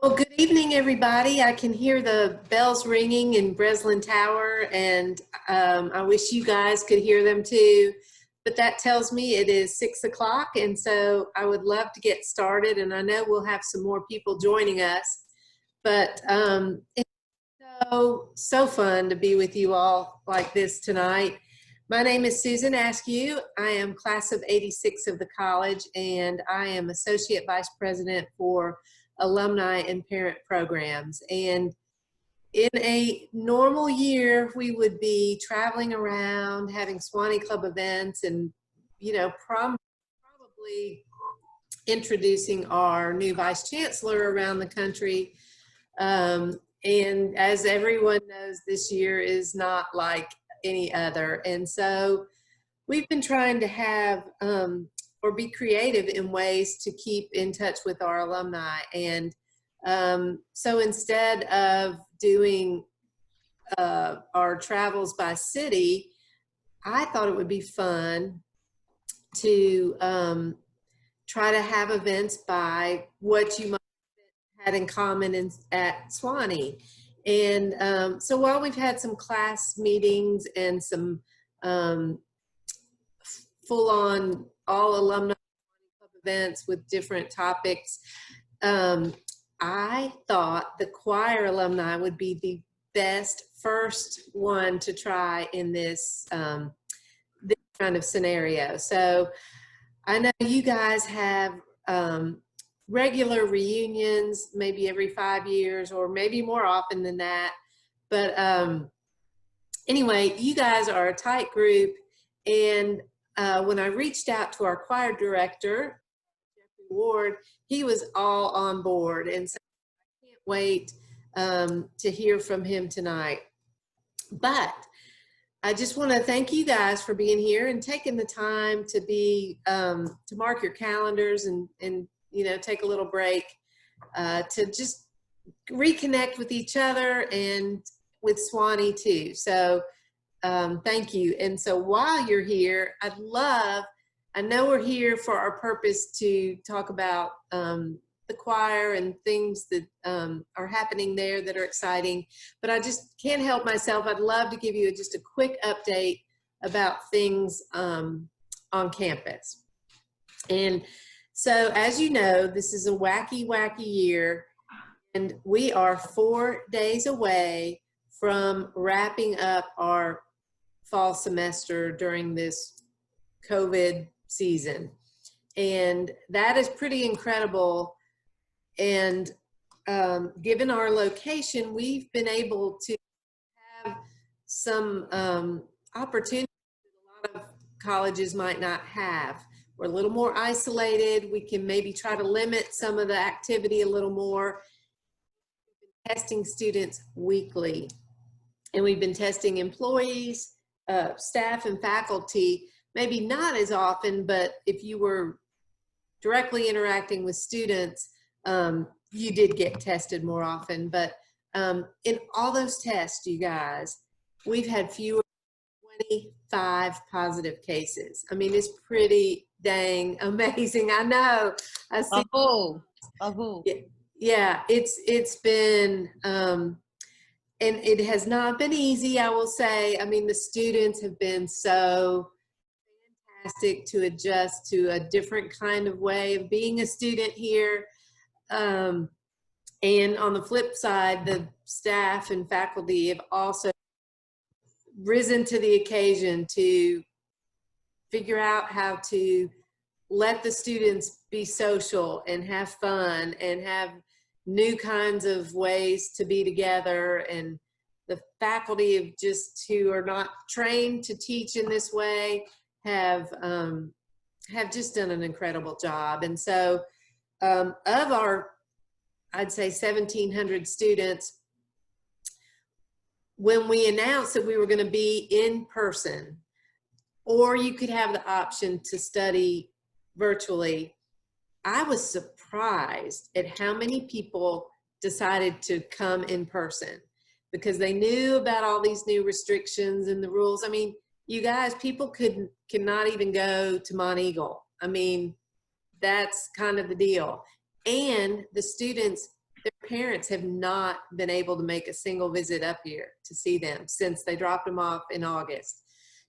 Well, good evening, everybody. I can hear the bells ringing in Breslin Tower, and I wish you guys could hear them too. But that tells me it is 6 o'clock, and so I would love to get started. And I know we'll have some more people joining us. But it's so fun to be with you all like this tonight. My name is Susan Askew. I am class of '86 of the college, and I am Associate Vice President for Alumni and Parent Programs. And in a normal year, we would be traveling around, having Sewanee Club events, and probably introducing our new Vice Chancellor around the country. And as everyone knows, this year is not like any other. And so we've been trying to have or be creative in ways to keep in touch with our alumni. And so instead of doing our travels by city, I thought it would be fun to try to have events by what you might have had in common at Sewanee. And so while we've had some class meetings and some full-on all alumni club events with different topics, I thought the choir alumni would be the best first one to try in this, this kind of scenario. So I know you guys have regular reunions, maybe every 5 years or maybe more often than that. But anyway, you guys are a tight group. And when I reached out to our choir director, Geoffrey Ward, he was all on board. And so I can't wait to hear from him tonight. But I just want to thank you guys for being here and taking the time to be to mark your calendars and take a little break to just reconnect with each other and with Sewanee too. So thank you. And so while you're here, I know we're here for our purpose to talk about the choir and things that are happening there that are exciting, but I just can't help myself. I'd love to give you just a quick update about things on campus. And so as you know, this is a wacky year, and we are 4 days away from wrapping up our fall semester during this COVID season. And that is pretty incredible. And given our location, we've been able to have some opportunities that a lot of colleges might not have. We're a little more isolated. We can maybe try to limit some of the activity a little more. We've been testing students weekly, and we've been testing employees, staff, and faculty, maybe not as often, but if you were directly interacting with students, you did get tested more often. But in all those tests, you guys, we've had fewer than 25 positive cases. I mean, it's pretty dang amazing. I know. I see. Yeah, it's been, and it has not been easy, I will say. I mean, the students have been so fantastic to adjust to a different kind of way of being a student here. And on the flip side, the staff and faculty have also risen to the occasion to figure out how to let the students be social and have fun and have new kinds of ways to be together. And the faculty of just who are not trained to teach in this way have just done an incredible job. And so of our, I'd say 1,700 students, when we announced that we were going to be in person, or you could have the option to study virtually, I was surprised at how many people decided to come in person because they knew about all these new restrictions and the rules. I mean, you guys, people cannot even go to Mont Eagle. I mean, that's kind of the deal. And the students, they're parents have not been able to make a single visit up here to see them since they dropped them off in August.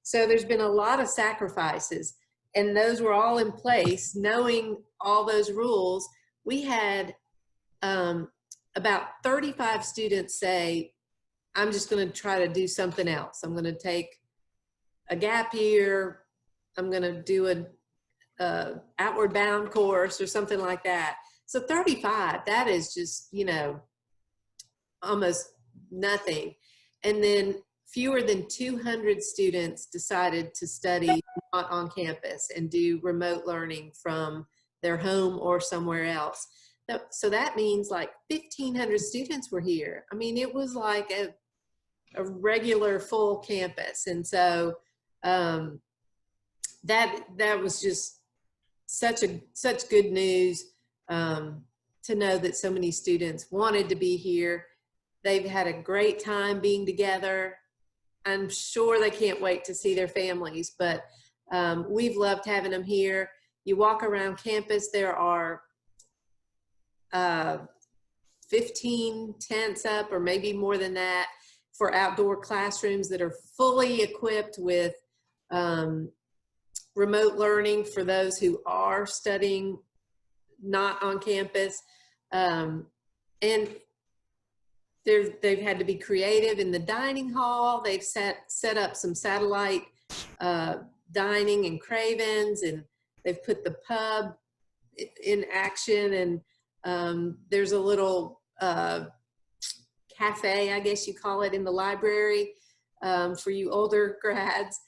So there's been a lot of sacrifices, and those were all in place. Knowing all those rules, we had about 35 students say, I'm just going to try to do something else. I'm going to take a gap year. I'm going to do a outward bound course or something like that. So 35, that is just, you know, almost nothing. And then fewer than 200 students decided to study not on campus and do remote learning from their home or somewhere else. So that means like 1,500 students were here. I mean, it was like a regular full campus. And so that was just such good news to know that so many students wanted to be here. They've had a great time being together. I'm sure they can't wait to see their families, but we've loved having them here. You walk around campus, there are 15 tents up, or maybe more than that, for outdoor classrooms that are fully equipped with remote learning for those who are studying not on campus. And they've had to be creative in the dining hall. They've set up some satellite dining and Cravens, and they've put the pub in action. And there's a little cafe, I guess you call it, in the library for you older grads,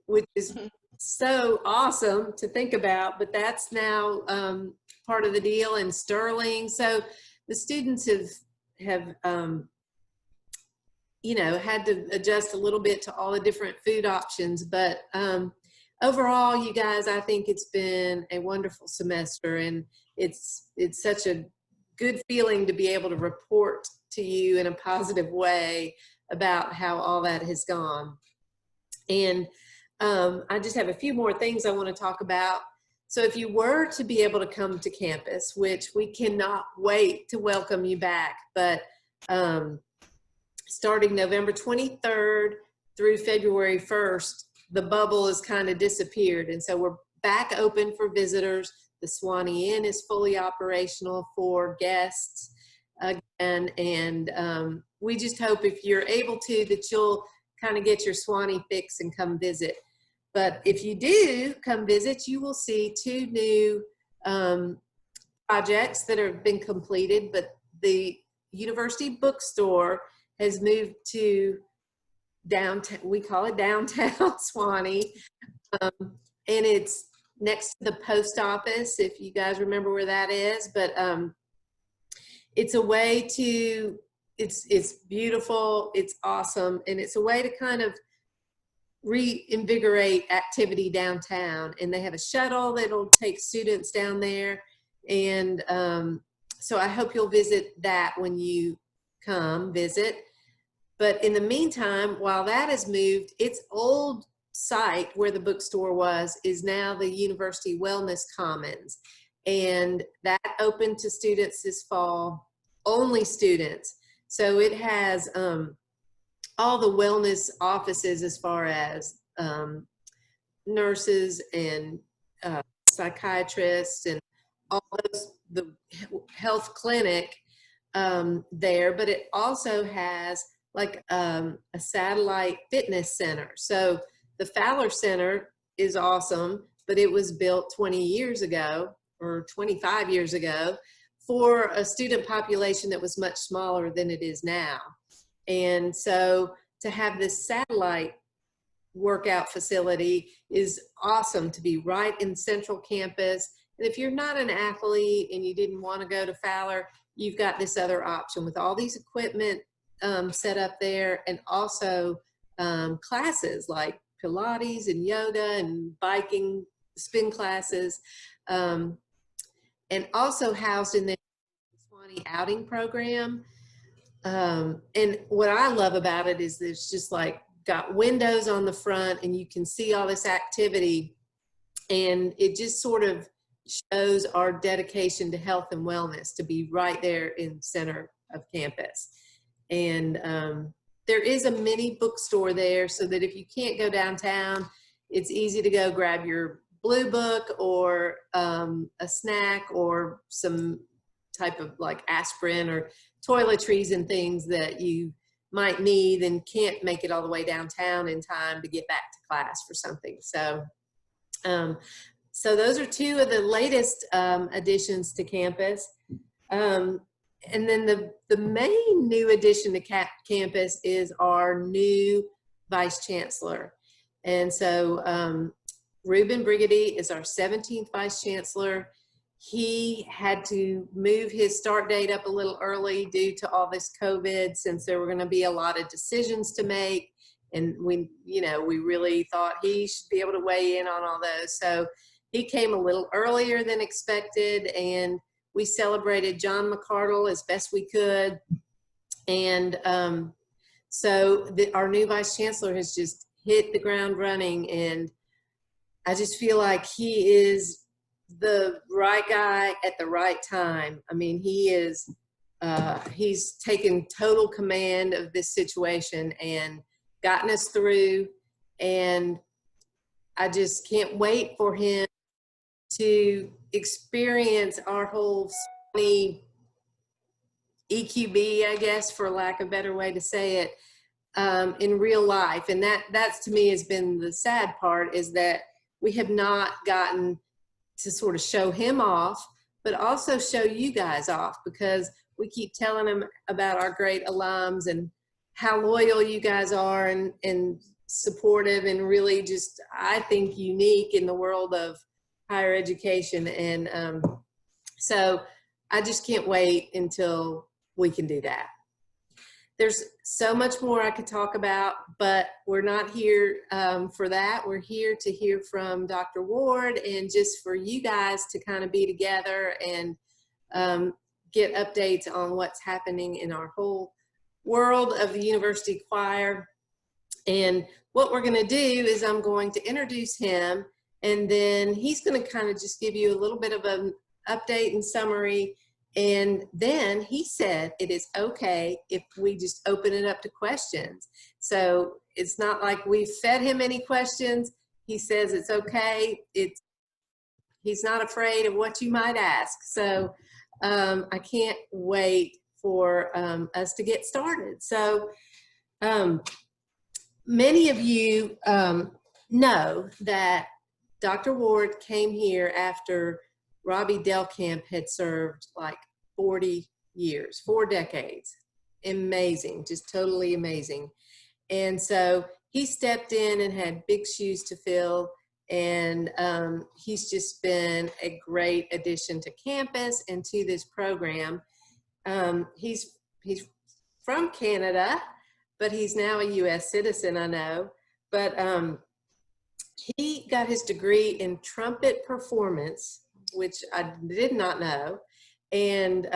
which is so awesome to think about. But that's now part of the deal in Sterling. So the students have you know, had to adjust a little bit to all the different food options. But overall, you guys, I think it's been a wonderful semester, and it's such a good feeling to be able to report to you in a positive way about how all that has gone. And I just have a few more things I want to talk about. So if you were to be able to come to campus, which we cannot wait to welcome you back, but starting November 23rd through February 1st, the bubble has kind of disappeared. And so we're back open for visitors. The Sewanee Inn is fully operational for guests again. And we just hope, if you're able to, that you'll kind of get your Sewanee fix and come visit. But if you do come visit, you will see two new projects that have been completed. But the University Bookstore has moved to downtown, we call it downtown Sewanee, and it's next to the post office, if you guys remember where that is. But it's a way to, it's beautiful, it's awesome, and it's a way to kind of reinvigorate activity downtown. And they have a shuttle that'll take students down there. And so I hope you'll visit that when you come visit. But in the meantime, while that has moved, its old site where the bookstore was is now the University Wellness Commons. And that opened to students this fall, only students. So it has all the wellness offices, as far as nurses and psychiatrists and all those, the health clinic there. But it also has like a satellite fitness center. So the Fowler Center is awesome, but it was built 20 years ago or 25 years ago for a student population that was much smaller than it is now. And so to have this satellite workout facility is awesome, to be right in central campus. And if you're not an athlete and you didn't want to go to Fowler, you've got this other option with all these equipment set up there, and also classes like Pilates and yoga and biking, spin classes, and also housed in the Sewanee outing program. And what I love about it is there's just like got windows on the front, and you can see all this activity, and it just sort of shows our dedication to health and wellness, to be right there in center of campus. And there is a mini bookstore there, so that if you can't go downtown, it's easy to go grab your blue book or a snack or some type of like aspirin or toiletries and things that you might need and can't make it all the way downtown in time to get back to class for something. So so those are two of the latest additions to campus. And then the main new addition to campus is our new Vice Chancellor. And so Reuben Brigady is our 17th Vice Chancellor. He had to move his start date up a little early due to all this COVID, since there were going to be a lot of decisions to make. And we really thought he should be able to weigh in on all those. So he came a little earlier than expected, and we celebrated John McCardle as best we could. And so our new Vice Chancellor has just hit the ground running, and I just feel like he is the right guy at the right time. I mean, he is, he's taken total command of this situation and gotten us through, and I just can't wait for him to experience our whole Sewanee EQB, I guess, for lack of a better way to say it, in real life. And that's to me has been the sad part, is that we have not gotten to sort of show him off, but also show you guys off, because we keep telling him about our great alums and how loyal you guys are and supportive and really just, I think, unique in the world of higher education. And so I just can't wait until we can do that. There's so much more I could talk about, but we're not here for that. We're here to hear from Dr. Ward, and just for you guys to kind of be together and get updates on what's happening in our whole world of the university choir. And what we're going to do is I'm going to introduce him, and then he's going to kind of just give you a little bit of an update and summary. And then he said it is okay if we just open it up to questions. So it's not like we fed him any questions. He says it's okay. He's not afraid of what you might ask. So I can't wait for us to get started. So many of you know that Dr. Ward came here after Robbie Delkamp had served like 40 years, 4 decades. Amazing, just totally amazing. And so he stepped in and had big shoes to fill, and he's just been a great addition to campus and to this program. He's from Canada, but he's now a US citizen, I know. But he got his degree in trumpet performance, which I did not know, and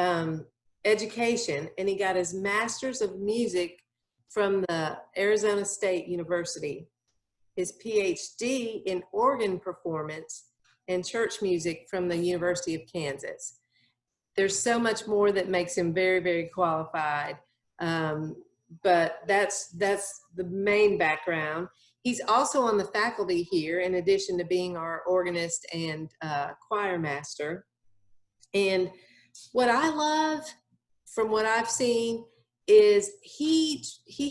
education, and he got his master's of music from the Arizona State University, his PhD in organ performance and church music from the University of Kansas. There's so much more that makes him very, very qualified, but that's the main background. He's also on the faculty here, in addition to being our organist and choir master. And what I love from what I've seen is he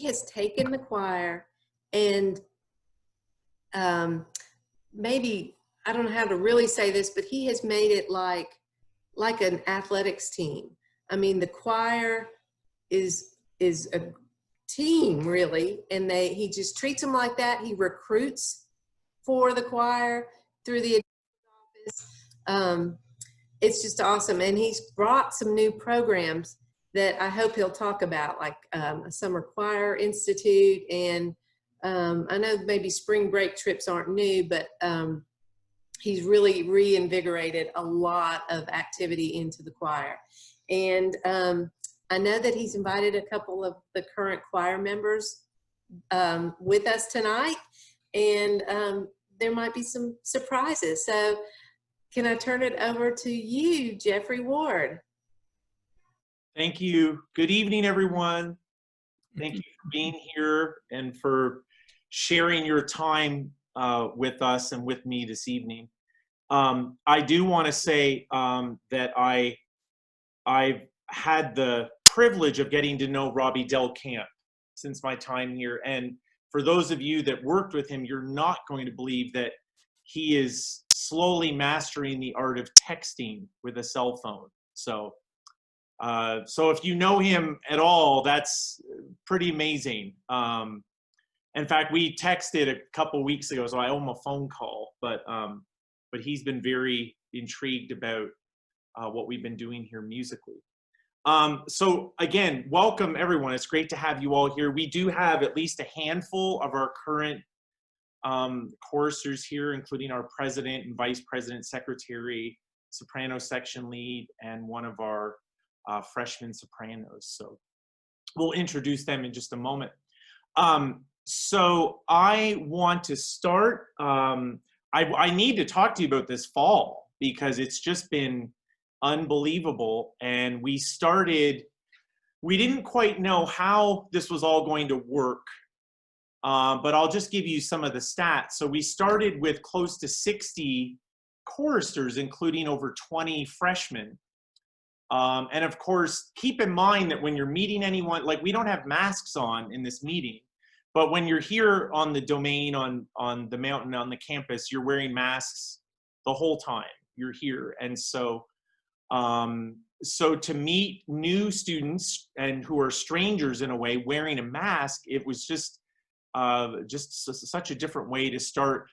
has taken the choir and maybe, I don't know how to really say this, but he has made it like an athletics team. I mean, the choir is a team, really, and he just treats them like that. He recruits for the choir through the office. It's just awesome, and he's brought some new programs that I hope he'll talk about, like a summer choir institute, and I know maybe spring break trips aren't new, but he's really reinvigorated a lot of activity into the choir. And I know that he's invited a couple of the current choir members with us tonight, and there might be some surprises. So can I turn it over to you, Geoffrey Ward? Thank you. Good evening, everyone. Thank you for being here and for sharing your time with us and with me this evening. I do want to say that I've had the privilege of getting to know Robbie Del Camp since my time here. And for those of you that worked with him, you're not going to believe that he is slowly mastering the art of texting with a cell phone. So if you know him at all, that's pretty amazing. In fact, we texted a couple weeks ago, so I owe him a phone call, but he's been very intrigued about what we've been doing here musically. So again, welcome everyone. It's great to have you all here. We do have at least a handful of our current choristers here, including our president and vice president, secretary, soprano section lead, and one of our freshman sopranos. So we'll introduce them in just a moment. So I want to start, I need to talk to you about this fall because it's just been unbelievable. And we didn't quite know how this was all going to work, but I'll just give you some of the stats. So we started with close to 60 choristers, including over 20 freshmen. And of course, keep in mind that when you're meeting anyone, like we don't have masks on in this meeting, but when you're here on the domain, on the mountain, on the campus, you're wearing masks the whole time you're here. And so, so to meet new students and who are strangers in a way wearing a mask, it was just such a different way to start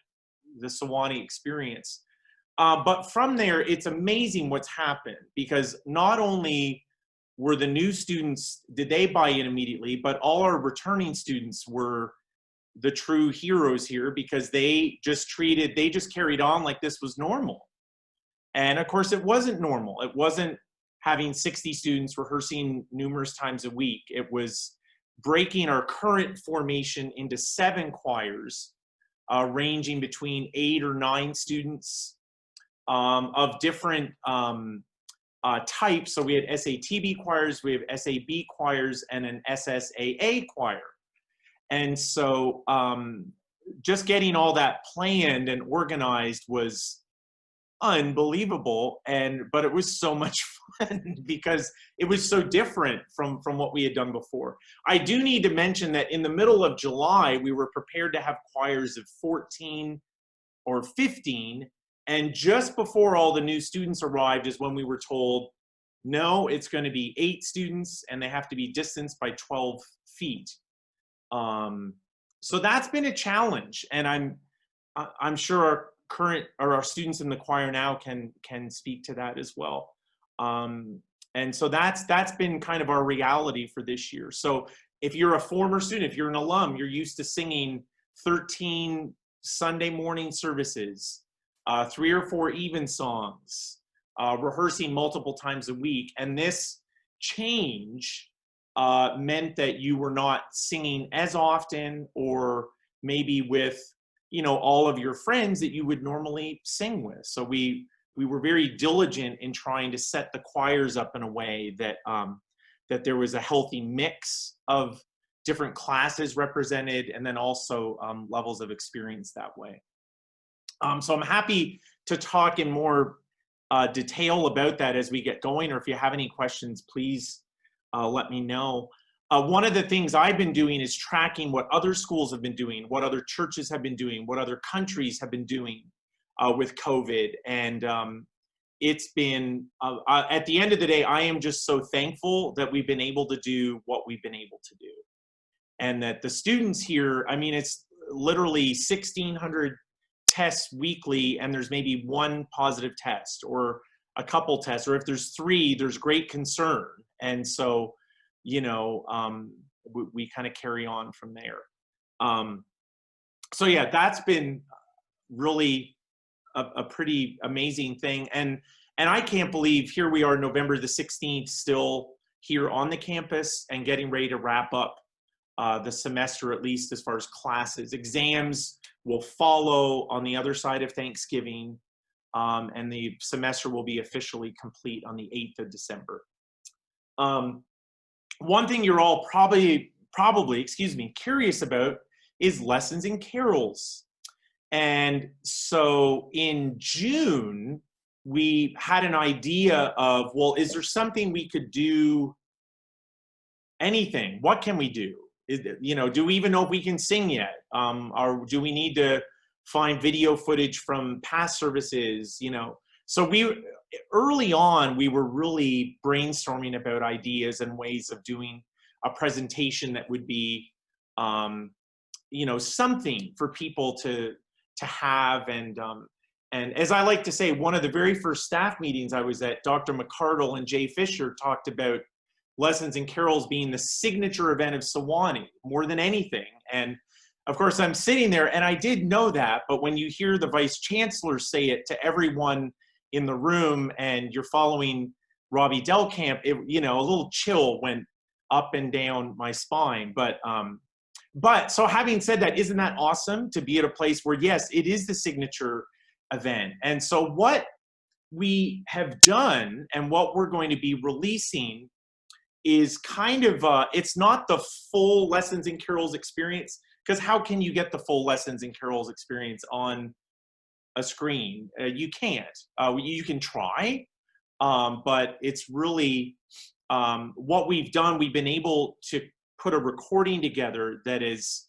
the Sewanee experience. But from there, it's amazing what's happened because not only were the new students, did they buy in immediately, but all our returning students were the true heroes here because they just carried on like this was normal. And of course, it wasn't normal. It wasn't having 60 students rehearsing numerous times a week. It was breaking our current formation into 7 choirs, ranging between 8 or 9 students. Of different types. So we had SATB choirs, we have SAB choirs, and an SSAA choir. And so just getting all that planned and organized was unbelievable. But it was so much fun because it was so different from what we had done before. I do need to mention that in the middle of July, we were prepared to have choirs of 14 or 15. And just before all the new students arrived is when we were told, no, it's going to be 8 students and they have to be distanced by 12 feet. So that's been a challenge. And I'm sure our students in the choir now can speak to that as well. And so that's been kind of our reality for this year. So if you're a former student, if you're an alum, you're used to singing 13 Sunday morning services, 3 or 4 even songs, rehearsing multiple times a week. And this change meant that you were not singing as often or maybe with, all of your friends that you would normally sing with. So we were very diligent in trying to set the choirs up in a way that, that there was a healthy mix of different classes represented and then also levels of experience that way. So I'm happy to talk in more detail about that as we get going, or if you have any questions, please let me know. One of the things I've been doing is tracking what other schools have been doing, what other churches have been doing, what other countries have been doing with COVID. And it's been, at the end of the day, I am just so thankful that we've been able to do what we've been able to do. And that the students here, I mean, it's literally 1,600 tests weekly, and there's maybe 1 positive test or a couple tests, or if there's 3, there's great concern. And so, we kind of carry on from there. So yeah, that's been really a pretty amazing thing. And I can't believe here we are November the 16th, still here on the campus and getting ready to wrap up the semester, at least as far as classes. Exams will follow on the other side of Thanksgiving. and the semester will be officially complete on the 8th of December. One thing you're all probably, excuse me, curious about is lessons and carols. And so in June, we had an idea of, well, is there something we could do? Anything? What can we do? Do we even know if we can sing yet? Or do we need to find video footage from past services? So early on, we were really brainstorming about ideas and ways of doing a presentation that would be, something for people to have. And as I like to say, one of the very first staff meetings I was at, Dr. McCardle and Jay Fisher talked about lessons and carols being the signature event of Sewanee more than anything. And of course, I'm sitting there, and I did know that, but when you hear the Vice Chancellor say it to everyone in the room, and you're following Robbie Delcamp, a little chill went up and down my spine. But so having said that, isn't that awesome to be at a place where, yes, it is the signature event? And so what we have done and what we're going to be releasing is kind of, it's not the full Lessons and Carols experience, because how can you get the full Lessons and Carols experience on a screen? You can't. You can try, but it's really what we've done. We've been able to put a recording together that is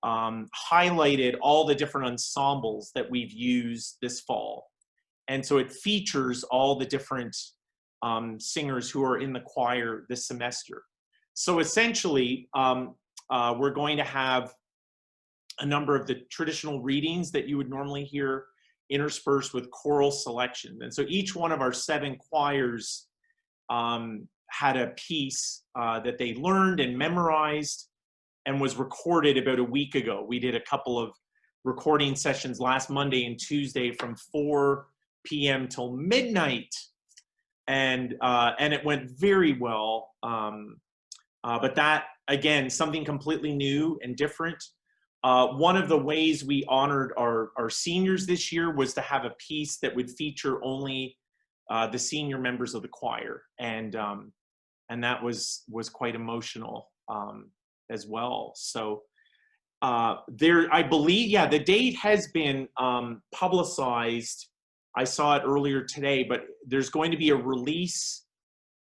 highlighted all the different ensembles that we've used this fall. And so it features all the different singers who are in the choir this semester. So essentially, we're going to have a number of the traditional readings that you would normally hear interspersed with choral selections. And so each one of our 7 choirs had a piece that they learned and memorized and was recorded about a week ago. We did a couple of recording sessions last Monday and Tuesday from 4 p.m. till midnight. And it went very well. But that, again, something completely new and different. One of the ways we honored our seniors this year was to have a piece that would feature only the senior members of the choir. And that was quite emotional as well. So I believe, yeah, the date has been publicized. I saw it earlier today, but there's going to be a release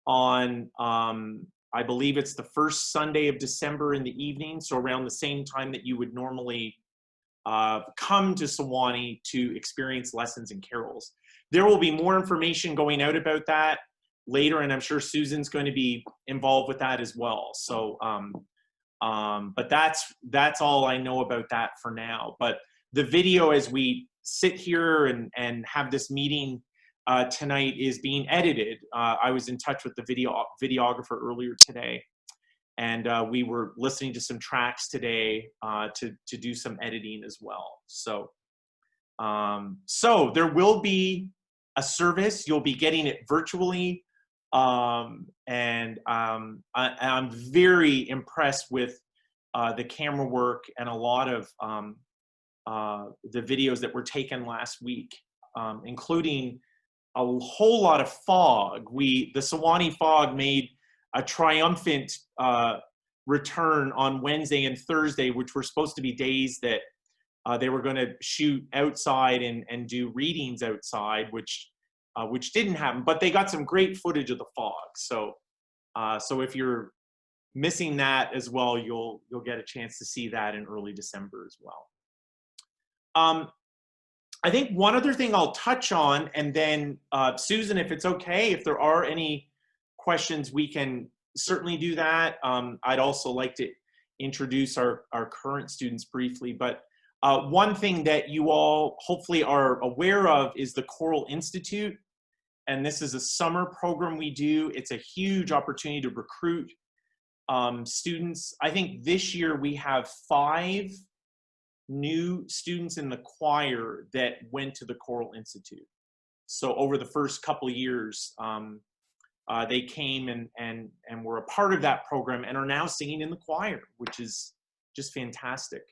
on, I believe it's the first Sunday of December in the evening, so around the same time that you would normally come to Sewanee to experience Lessons and Carols. There will be more information going out about that later, and I'm sure Susan's going to be involved with that as well. So, but that's all I know about that for now. But the video, as we sit here and have this meeting tonight, is being edited. I was in touch with the videographer earlier today, and we were listening to some tracks today to do some editing as well. So, so there will be a service. You'll be getting it virtually, and I'm very impressed with the camera work and a lot of the videos that were taken last week, including a whole lot of fog. The Sewanee fog made a triumphant return on Wednesday and Thursday, which were supposed to be days that they were going to shoot outside and do readings outside, which didn't happen. But they got some great footage of the fog. So so if you're missing that as well, you'll get a chance to see that in early December as well. I think one other thing I'll touch on, and then Susan, if it's okay, if there are any questions, we can certainly do that. I'd also like to introduce our current students briefly, but one thing that you all hopefully are aware of is the Choral Institute, and this is a summer program we do. It's a huge opportunity to recruit students. I think this year we have 5 new students in the choir that went to the Choral Institute. So over the first couple of years, they came and were a part of that program and are now singing in the choir, which is just fantastic.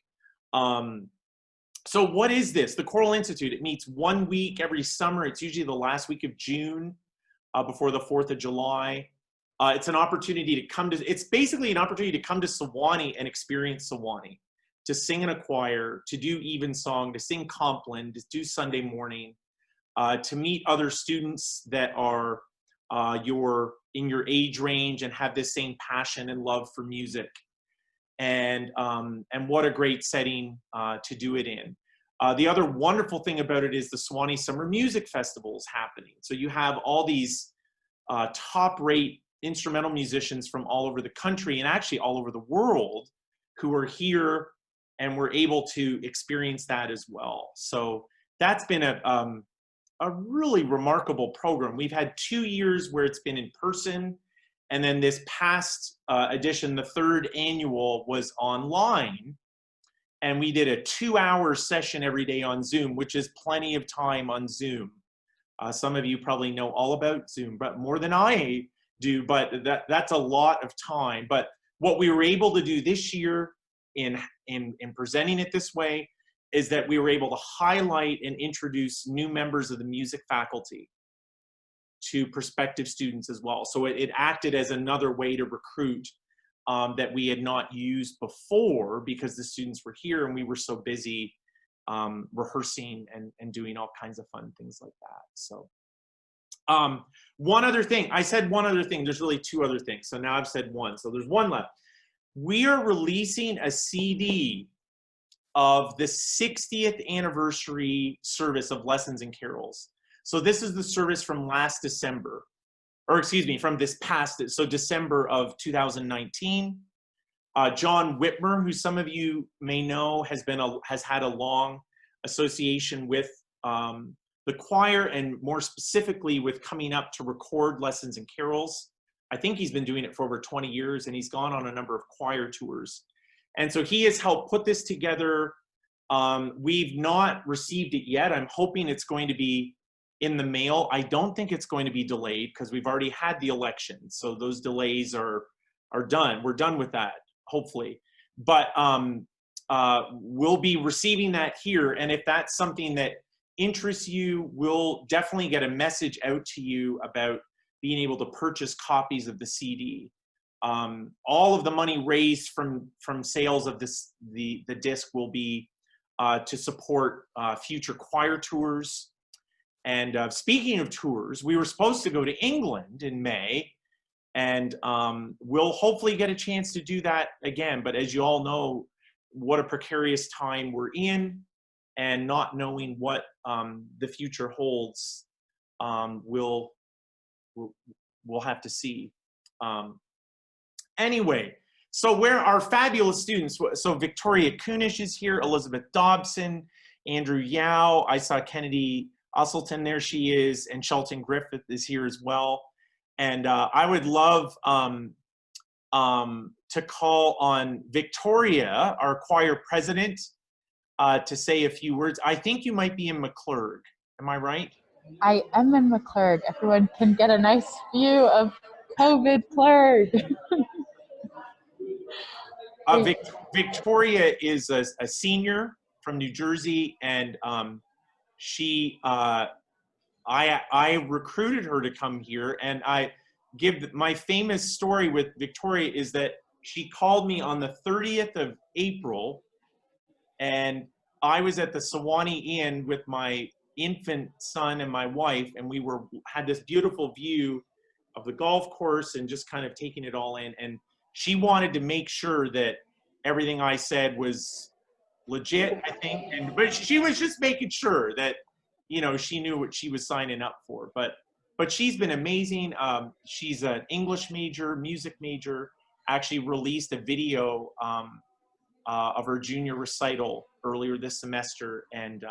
So what is this? The Choral Institute. It meets 1 week every summer. It's usually the last week of June, before the 4th of July. It's an opportunity to come to, it's basically an opportunity to come to Sewanee and experience Sewanee, to sing in a choir, to do evensong, to sing Compline, to do Sunday morning, to meet other students that are in your age range and have this same passion and love for music. And what a great setting to do it in. The other wonderful thing about it is the Sewanee Summer Music Festival is happening. So you have all these top-rate instrumental musicians from all over the country and actually all over the world who are here, and we're able to experience that as well. So that's been a really remarkable program. We've had 2 years where it's been in person, and then this past edition, the 3rd annual, was online. And we did a 2-hour session every day on Zoom, which is plenty of time on Zoom. Some of you probably know all about Zoom, but more than I do, but that's a lot of time. But what we were able to do this year in presenting it this way is that we were able to highlight and introduce new members of the music faculty to prospective students as well. So it acted as another way to recruit that we had not used before, because the students were here and we were so busy rehearsing and doing all kinds of fun things like that. So one other thing, I said one other thing, there's really 2 other things. So now I've said one, so there's one left. We are releasing a CD of the 60th anniversary service of Lessons and Carols. So this is the service from last December, or excuse me, from this past, so December of 2019. John Whitmer, who some of you may know, has had a long association with the choir, and more specifically with coming up to record Lessons and Carols. I think he's been doing it for over 20 years, and he's gone on a number of choir tours. And so he has helped put this together. We've not received it yet. I'm hoping it's going to be in the mail. I don't think it's going to be delayed because we've already had the election. So those delays are done. We're done with that, hopefully. But we'll be receiving that here. And if that's something that interests you, we'll definitely get a message out to you about being able to purchase copies of the CD. All of the money raised from sales of the disc will be to support future choir tours. And speaking of tours, we were supposed to go to England in May, and we'll hopefully get a chance to do that again. But as you all know, what a precarious time we're in, and not knowing what the future holds, we'll have to see. Anyway, so where are fabulous students? So Victoria Kunish is here, Elizabeth Dobson, Andrew Yao, I saw Kennedy Usselton, there she is, and Shelton Griffith is here as well. And I would love to call on Victoria, our choir president, to say a few words. I think you might be in McClurg, am I right? I am in McClurg. Everyone can get a nice view of COVID Clurg. Victoria is a senior from New Jersey, and she, I recruited her to come here, and I give my famous story with Victoria is that she called me on the 30th of April, and I was at the Sewanee Inn with my infant son and my wife, and we had this beautiful view of the golf course and just kind of taking it all in. And she wanted to make sure that everything I said was legit, I think. But she was just making sure that, you know, she knew what she was signing up for. But she's been amazing. She's an English major, music major, actually released a video of her junior recital earlier this semester. And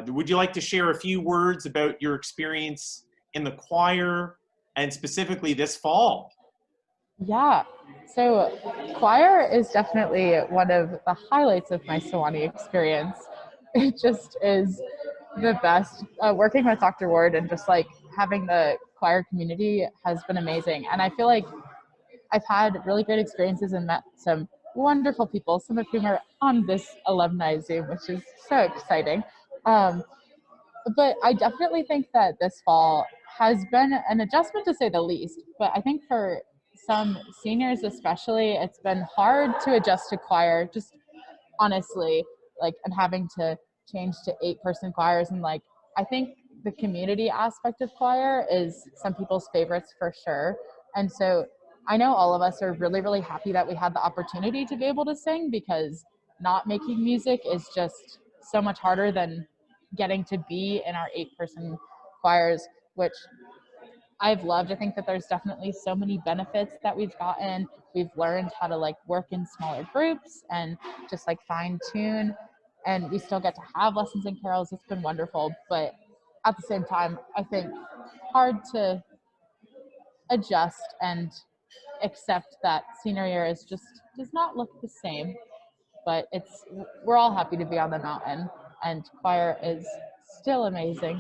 would you like to share a few words about your experience in the choir and specifically this fall? Yeah, so choir is definitely one of the highlights of my Sewanee experience. It just is the best. Working with Dr. Ward and just like having the choir community has been amazing. And I feel like I've had really great experiences and met some wonderful people, some of whom are on this alumni Zoom, which is so exciting. But I definitely think that this fall has been an adjustment to say the least. But I think for some seniors especially, it's been hard to adjust to choir, just honestly, like, and having to change to 8-person choirs. And like, I think the community aspect of choir is some people's favorites for sure. And so I know all of us are really, really happy that we had the opportunity to be able to sing, because not making music is just so much harder than getting to be in our 8-person choirs, which I've loved. I think that there's definitely so many benefits that we've gotten. We've learned how to like work in smaller groups and just like fine tune. And we still get to have lessons and carols. It's been wonderful. But at the same time, I think hard to adjust and accept that senior year is just does not look the same. But we're all happy to be on the mountain, and choir is still amazing.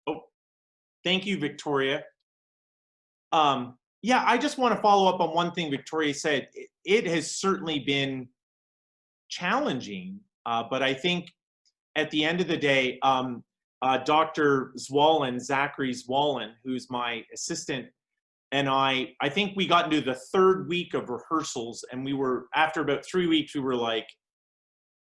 Oh, thank you, Victoria. Yeah, I just want to follow up on one thing Victoria said. It has certainly been challenging, but I think at the end of the day, Dr. Zachary Zwollen, who's my assistant, and I think we got into the 3rd week of rehearsals, and after about 3 weeks, we were like,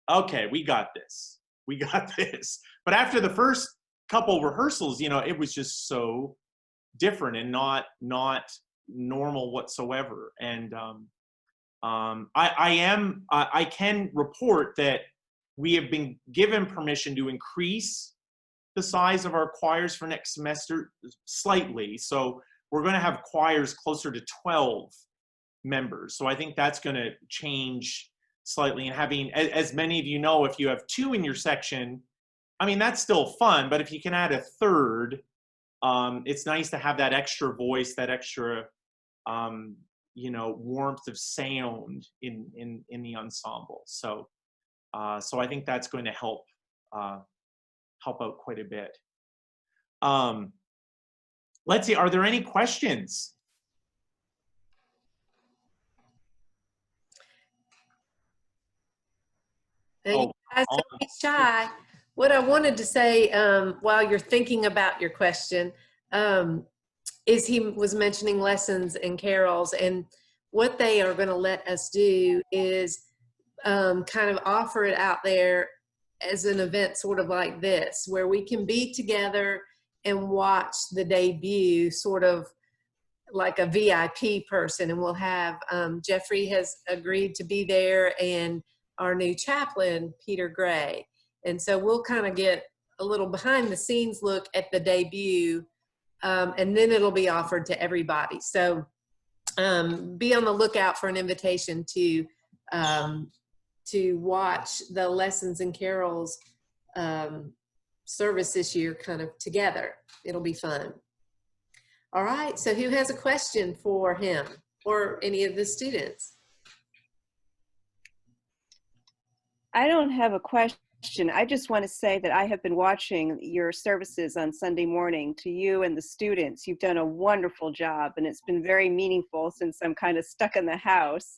okay, we got this. We got this. But after the first couple rehearsals, it was just so different and not normal whatsoever. And I can report that we have been given permission to increase the size of our choirs for next semester slightly. So we're going to have choirs closer to 12 members. So I think that's going to change slightly. And having, as many of you know, if you have 2 in your section, I mean, that's still fun, but if you can add a 3rd, it's nice to have that extra voice, that extra, warmth of sound in the ensemble. So I think that's going to help out quite a bit. Let's see, are there any questions? You guys don't be shy. What I wanted to say while you're thinking about your question is he was mentioning lessons and carols, and what they are going to let us do is kind of offer it out there as an event sort of like this, where we can be together and watch the debut sort of like a VIP person. And we'll have, Geoffrey has agreed to be there, and our new chaplain, Peter Gray. And so we'll kind of get a little behind the scenes look at the debut, and then it'll be offered to everybody. So be on the lookout for an invitation to watch the lessons and carols service this year kind of together. It'll be fun. All right, so who has a question for him or any of the students? I don't have a question. I just want to say that I have been watching your services on Sunday morning. To you and the students, you've done a wonderful job, and it's been very meaningful since I'm kind of stuck in the house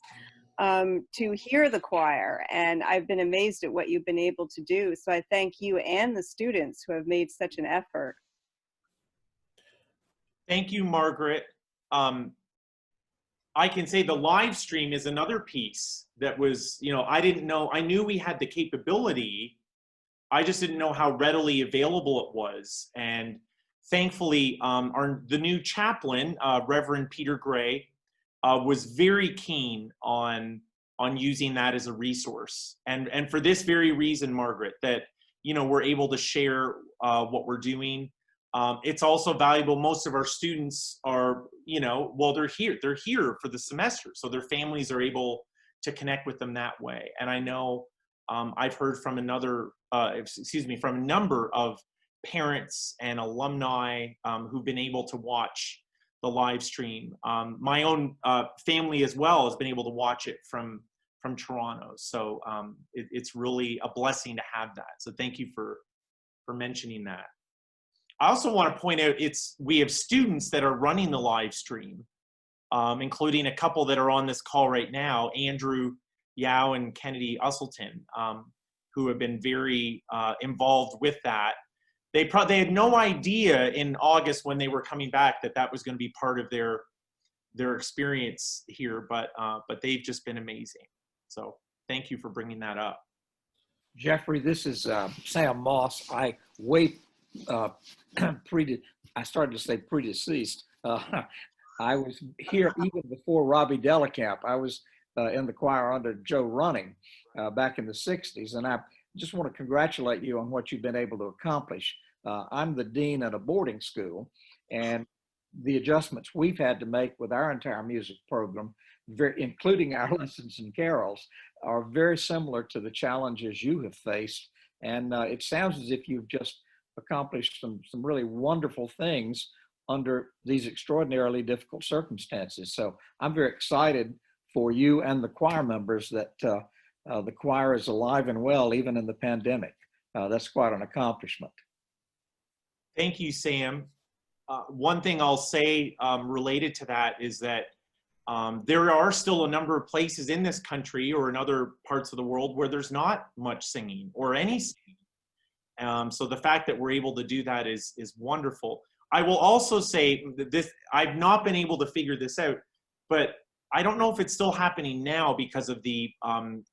to hear the choir, and I've been amazed at what you've been able to do. So I thank you and the students who have made such an effort. Thank you, Margaret. I can say the live stream is another piece that was, I didn't know, I knew we had the capability, I just didn't know how readily available it was. And thankfully, the new chaplain, Reverend Peter Gray, was very keen on using that as a resource. And for this very reason, Margaret, that, we're able to share what we're doing. It's also valuable. Most of our students are, they're here for the semester. So their families are able to connect with them that way. And I know I've heard from from a number of parents and alumni who've been able to watch the live stream. My own family as well has been able to watch it from Toronto. So it's really a blessing to have that. So thank you for mentioning that. I also want to point out we have students that are running the live stream. including a couple that are on this call right now, Andrew Yao and Kennedy Usselton, who have been very involved with that. They had no idea in August when they were coming back that that was going to be part of their experience here, but they've just been amazing. So thank you for bringing that up. Geoffrey, this is Sam Moss. I started to say predeceased. I was here even before Robbie Delakamp. I was in the choir under Joe Running back in the 60s, and I just want to congratulate you on what you've been able to accomplish. I'm the dean at a boarding school, and the adjustments we've had to make with our entire music program, including our lessons and carols, are very similar to the challenges you have faced. And it sounds as if you've just accomplished some really wonderful things under these extraordinarily difficult circumstances. So I'm very excited for you and the choir members that the choir is alive and well, even in the pandemic. That's quite an accomplishment. Thank you, Sam. One thing I'll say related to that is that there are still a number of places in this country or in other parts of the world where there's not much singing or any singing. So the fact that we're able to do that is wonderful. I will also say that this, I've not been able to figure this out, but I don't know if it's still happening now because of the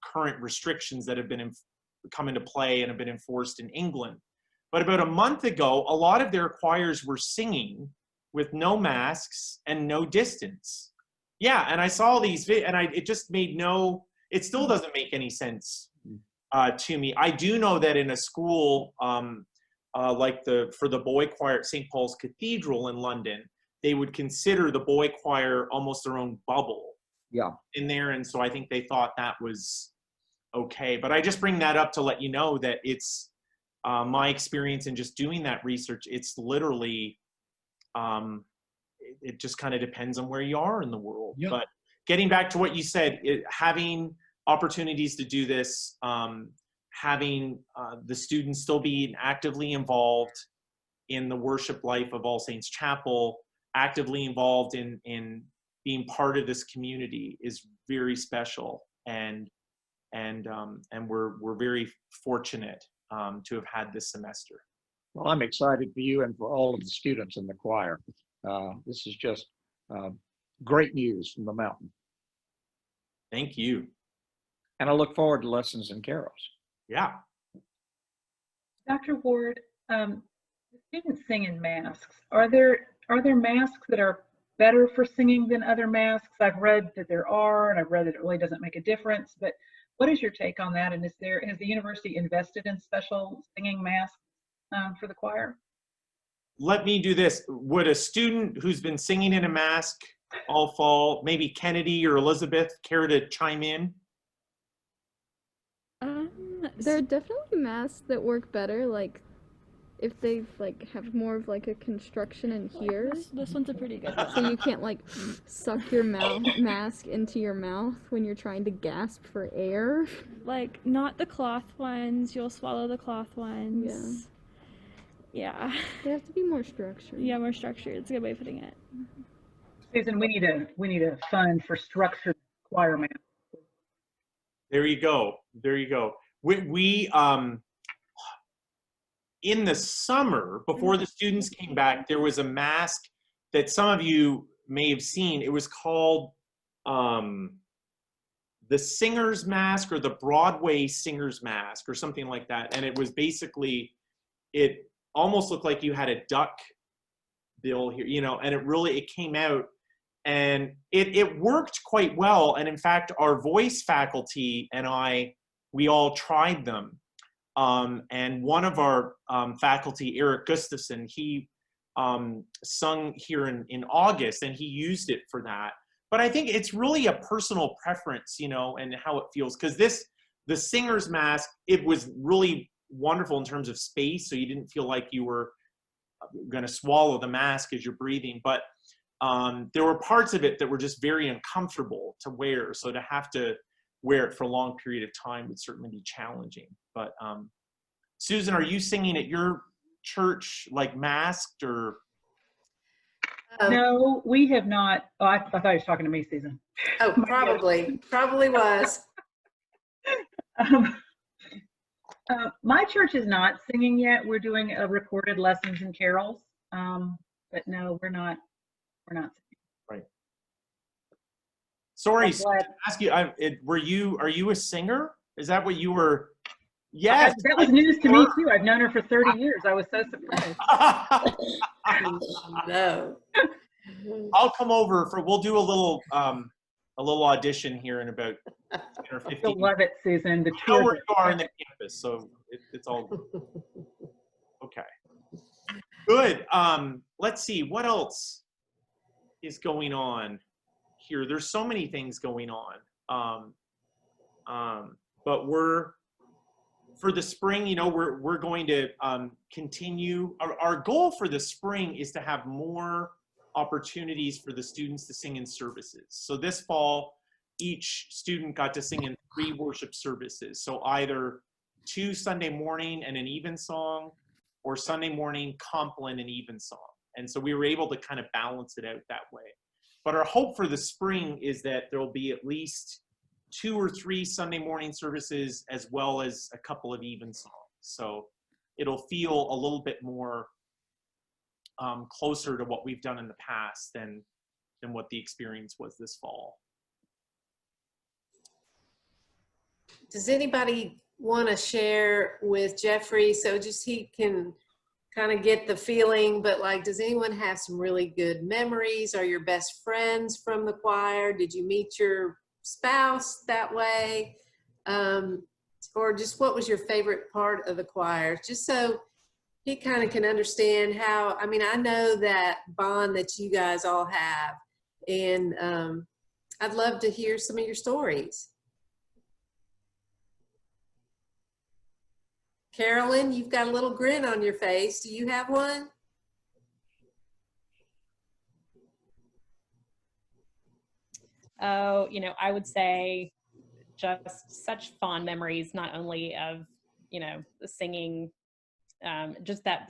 current restrictions that have been come into play and have been enforced in England. But about a month ago, a lot of their choirs were singing with no masks and no distance. Yeah, and I saw these, and it just made it still doesn't make any sense to me. I do know that in a school like for the boy choir at St. Paul's Cathedral in London, they would consider the boy choir almost their own bubble in there. And so I think they thought that was okay. But I just bring that up to let you know that it's my experience in just doing that research. It's literally, it just kind of depends on where you are in the world. Yeah. But getting back to what you said, having opportunities to do this, having the students still being actively involved in the worship life of All Saints Chapel, actively involved in being part of this community is very special, and we're very fortunate to have had this semester. Well, I'm excited for you and for all of the students in the choir. This is just great news from the mountain. Thank you. And I look forward to lessons and carols. Yeah. Dr. Ward, students sing in masks. Are there masks that are better for singing than other masks? I've read that there are, and I've read that it really doesn't make a difference. But what is your take on that? And has the university invested in special singing masks for the choir? Let me do this. Would a student who's been singing in a mask all fall, maybe Kennedy or Elizabeth, care to chime in? There are definitely masks that work better, like if they have more of a construction in here. This one's a pretty good one. So you can't suck your mask into your mouth when you're trying to gasp for air. Not the cloth ones. You'll swallow the cloth ones. Yeah. They have to be more structured. Yeah, more structured. It's a good way of putting it. Susan, we need a fund for structured choir masks. There you go. There you go. We in the summer, before the students came back, there was a mask that some of you may have seen. It was called the Singer's Mask or the Broadway Singer's Mask or something like that. And it was basically, it almost looked like you had a duck bill here, and it came out and it worked quite well. And in fact, our voice faculty and we all tried them. And one of our faculty, Eric Gustafson, he sung here in August, and he used it for that. But I think it's really a personal preference, and how it feels. Because the Singer's Mask, it was really wonderful in terms of space, so you didn't feel like you were going to swallow the mask as you're breathing. But there were parts of it that were just very uncomfortable to wear. So to have to wear it for a long period of time would certainly be challenging. But Susan, are you singing at your church masked or? No, we have not. Oh, I thought he was talking to me, Susan. Oh, probably was. Um, my church is not singing yet. We're doing recorded lessons and carols. But no, we're not singing. Right. Sorry, I'm glad. ask you. Are you a singer? Is that what you were? Yes. That was news to me too. I've known her for 30 years. I was so surprised. No. I'll come over we'll do a little audition here in about 10 or 15 You'll love it, Susan. The I know tour. where you are in the campus, so it's all okay. Good. Let's see what else is going on here. There's so many things going on. But for the spring, you know, we're going to continue. Our goal for the spring is to have more opportunities for the students to sing in services. So this fall, each student got to sing in 3 worship services. So either 2 Sunday morning and an evensong, or Sunday morning compline and evensong. And so we were able to kind of balance it out that way. But our hope for the spring is that there'll be at least 2 or 3 Sunday morning services as well as a couple of evensongs. So it'll feel a little bit more closer to what we've done in the past than what the experience was this fall. Does anybody want to share with Geoffrey so just he can kind of get the feeling, but like, does anyone have some really good memories? Are your best friends from the choir? Did you meet your spouse that way? Or just what was your favorite part of the choir? Just so he kind of can understand how, I mean, I know that bond that you guys all have, and I'd love to hear some of your stories. Carolyn, you've got a little grin on your face. Do you have one? Oh, you know, I would say just such fond memories, not only of, you know, the singing, just that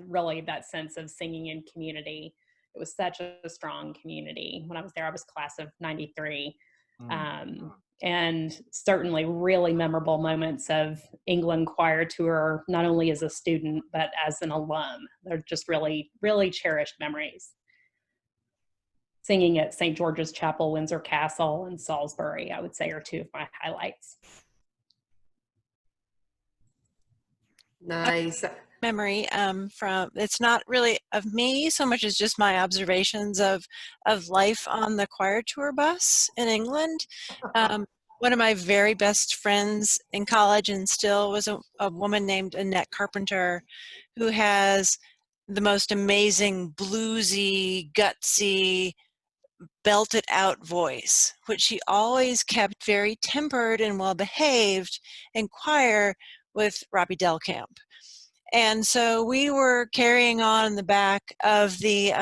sense of singing in community. It was such a strong community. When I was there, I was class of 93. And certainly really memorable moments of England choir tour, not only as a student, but as an alum. They're just really, really cherished memories. Singing at St. George's Chapel, Windsor Castle, and Salisbury, I would say, are 2 of my highlights. Nice. Memory from, it's not really of me so much as just my observations of life on the choir tour bus in England. One of my very best friends in college and still was a woman named Annette Carpenter, who has the most amazing bluesy, gutsy, belted out voice, which she always kept very tempered and well behaved in choir with Robbie Delcamp. And so we were carrying on in the back of the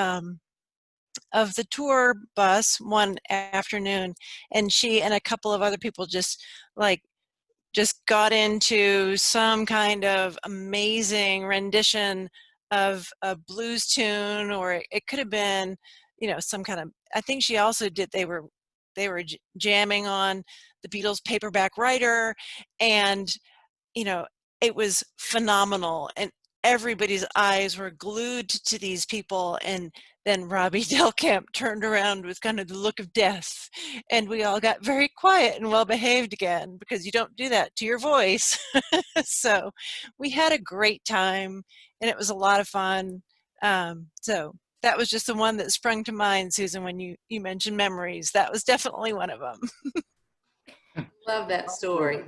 tour bus one afternoon, and she and a couple of other people just got into some kind of amazing rendition of a blues tune, or it could have been, you know, some kind of, I think she also did, they were jamming on the Beatles' Paperback Writer, and, you know, it was phenomenal, and everybody's eyes were glued to these people. And then Robbie Delcamp turned around with kind of the look of death, and we all got very quiet and well behaved again, because you don't do that to your voice. So we had a great time, and it was a lot of fun. So that was just the one that sprung to mind, Susan, when you mentioned memories. That was definitely one of them. Love that story.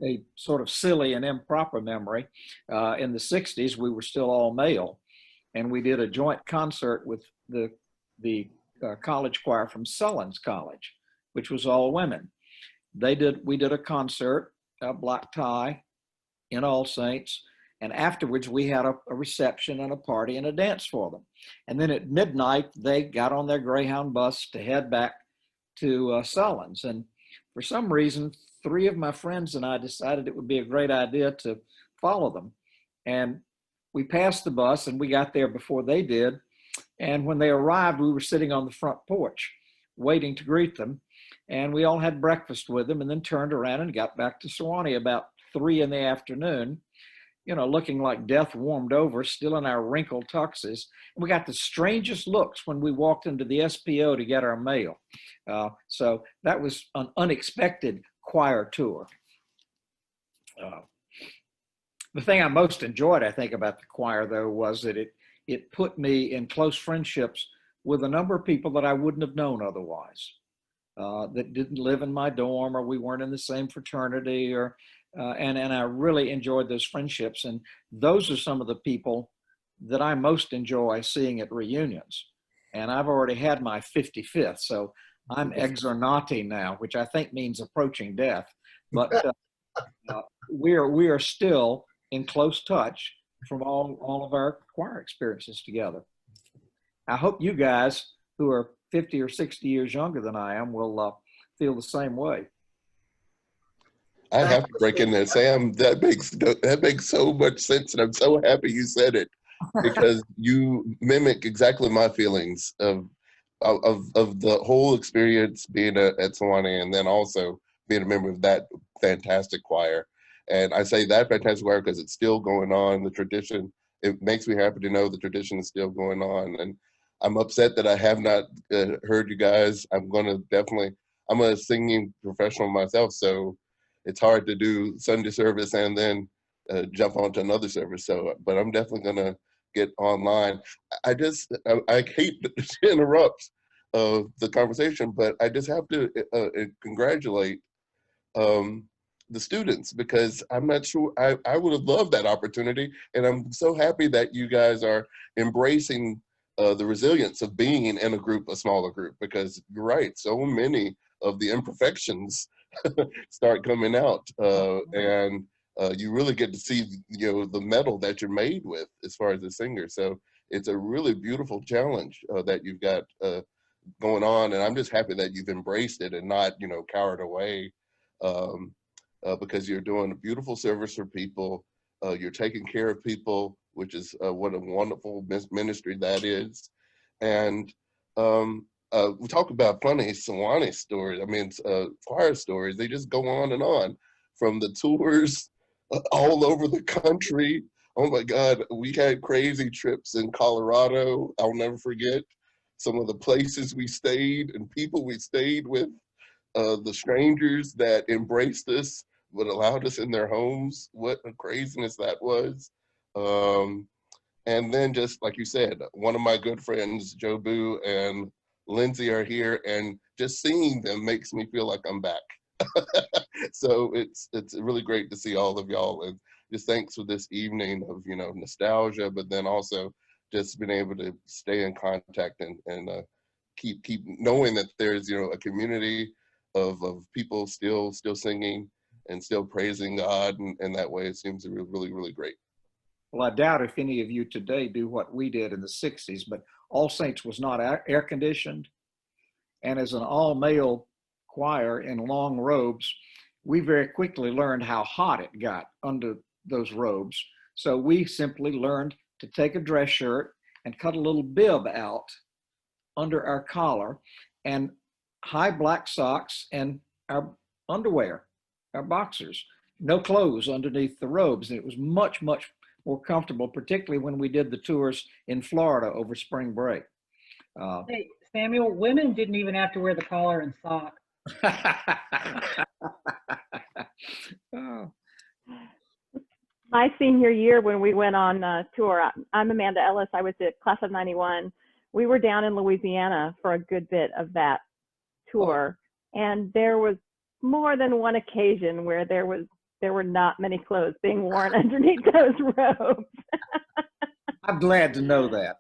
A sort of silly and improper memory. In the 60s, we were still all male, and we did a joint concert with the college choir from Sullins College, which was all women. We did a concert, a black tie in All Saints, and afterwards we had a reception and a party and a dance for them. And then at midnight, they got on their Greyhound bus to head back to Sullins. And for some reason, 3 of my friends and I decided it would be a great idea to follow them. And we passed the bus, and we got there before they did. And when they arrived, we were sitting on the front porch waiting to greet them. And we all had breakfast with them and then turned around and got back to Sewanee about 3 in the afternoon, you know, looking like death warmed over, still in our wrinkled tuxes. And we got the strangest looks when we walked into the SPO to get our mail. So that was an unexpected choir tour. The thing I most enjoyed, I think, about the choir, though, was that it put me in close friendships with a number of people that I wouldn't have known otherwise, that didn't live in my dorm, or we weren't in the same fraternity, or and I really enjoyed those friendships. And those are some of the people that I most enjoy seeing at reunions. And I've already had my 55th, so I'm exornati now, which I think means approaching death. But we are still in close touch from all of our choir experiences together. I hope you guys, who are 50 or 60 years younger than I am, will feel the same way. I have to break in there, Sam. That makes so much sense, and I'm so happy you said it, because you mimic exactly my feelings of the whole experience being at Sewanee, and then also being a member of that fantastic choir. And I say that fantastic choir because it's still going on. The tradition, it makes me happy to know the tradition is still going on. And I'm upset that I have not heard you guys. I'm a singing professional myself, so it's hard to do Sunday service and then jump onto another service. So, but I'm definitely gonna get online. I hate to interrupt the conversation, but I just have to congratulate the students, because I'm not sure, I would have loved that opportunity. And I'm so happy that you guys are embracing the resilience of being in a smaller group, because you're right, so many of the imperfections start coming out, and you really get to see, you know, the metal that you're made with as far as a singer. So it's a really beautiful challenge that you've got going on, and I'm just happy that you've embraced it and not, you know, cowered away, because you're doing a beautiful service for people. You're taking care of people, which is what a wonderful ministry that is. And we talk about funny Sewanee stories. I mean, choir stories. They just go on and on, from the tours all over the country. Oh my God, we had crazy trips in Colorado. I'll never forget some of the places we stayed and people we stayed with, the strangers that embraced us but allowed us in their homes. What a craziness that was. And then, just like you said, one of my good friends, Joe Boo and Lindsay, are here, and just seeing them makes me feel like I'm back. So it's really great to see all of y'all, and just thanks for this evening of, you know, nostalgia, but then also just being able to stay in contact and keep knowing that there's, you know, a community of people still singing and still praising God, and that way it seems to be really, really great. Well, I doubt if any of you today do what we did in the 60s, but All Saints was not air conditioned. And as an all-male choir in long robes, we very quickly learned how hot it got under those robes. So we simply learned to take a dress shirt and cut a little bib out under our collar, and high black socks, and our underwear, our boxers, no clothes underneath the robes. And it was much, much more comfortable, particularly when we did the tours in Florida over spring break. Hey, Samuel, women didn't even have to wear the collar and sock. Oh. My senior year, when we went on tour, I'm Amanda Ellis. I was at class of 91. We were down in Louisiana for a good bit of that tour. And there was more than one occasion where there were not many clothes being worn underneath those robes. I'm glad to know that.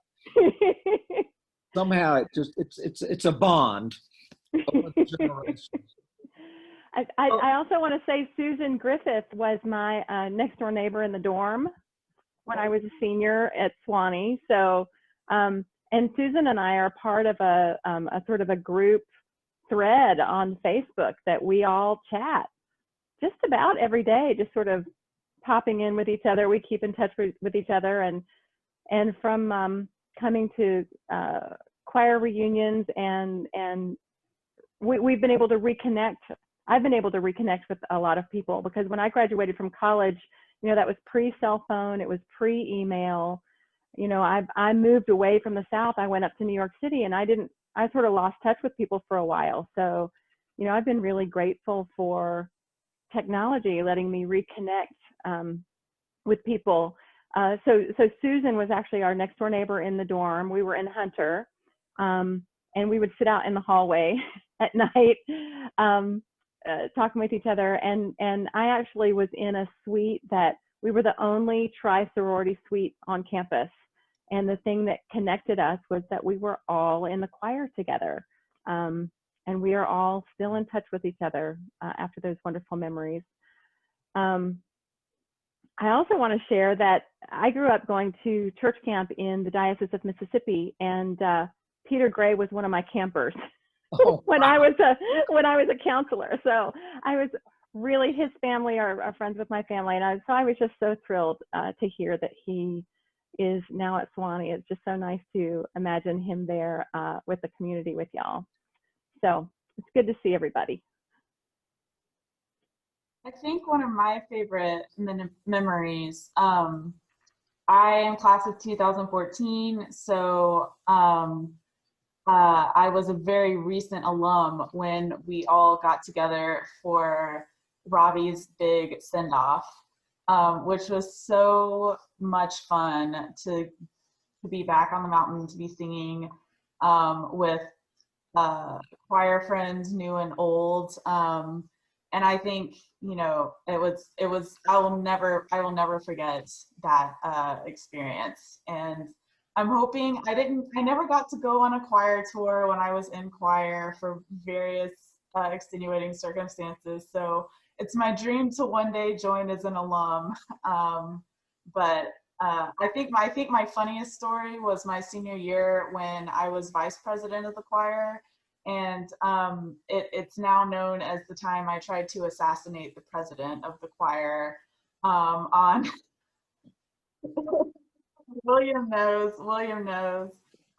Somehow it's a bond over the generations. I also want to say Susan Griffith was my next door neighbor in the dorm when I was a senior at Sewanee. So, and Susan and I are part of a sort of a group thread on Facebook that we all chat just about every day, just sort of popping in with each other. We keep in touch with each other, and from coming to choir reunions, and we've been able to reconnect. I've been able to reconnect with a lot of people, because when I graduated from college, you know, that was pre-cell phone, it was pre-email. You know, I moved away from the South. I went up to New York City, and I sort of lost touch with people for a while. So, you know, I've been really grateful for technology letting me reconnect with people. So Susan was actually our next door neighbor in the dorm. We were in Hunter, and we would sit out in the hallway at night, talking with each other. And I actually was in a suite that we were the only tri-sorority suite on campus. And the thing that connected us was that we were all in the choir together. And we are all still in touch with each other after those wonderful memories. I also want to share that I grew up going to church camp in the Diocese of Mississippi, and Peter Gray was one of my campers when I was a counselor. So I was really, his family are friends with my family, and so I was just so thrilled to hear that he is now at Sewanee. It's just so nice to imagine him there with the community with y'all. So it's good to see everybody. I think one of my favorite memories, I am class of 2014, so I was a very recent alum when we all got together for Robbie's big send-off, which was so much fun to be back on the mountain, to be singing with choir friends, new and old. And I think, you know, it was, I will never forget that experience. And I'm hoping, I never got to go on a choir tour when I was in choir for various extenuating circumstances. So it's my dream to one day join as an alum. But I think my funniest story was my senior year when I was vice president of the choir. And it's now known as the time I tried to assassinate the president of the choir on William knows. When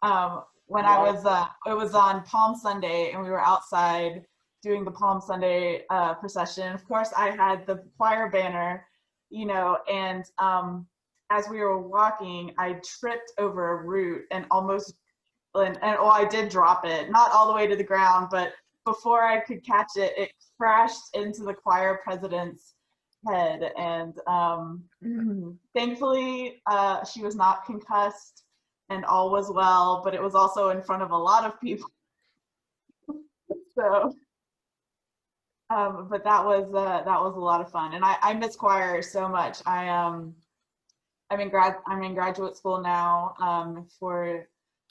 I was, it was on Palm Sunday, and we were outside doing the Palm Sunday procession. Of course, I had the choir banner, you know, and as we were walking, I tripped over a root and almost, and I did drop it, not all the way to the ground, but before I could catch it, it crashed into the choir president's head. And thankfully, she was not concussed and all was well, but it was also in front of a lot of people. So, but that was a lot of fun. And I miss choir so much. I'm in graduate school now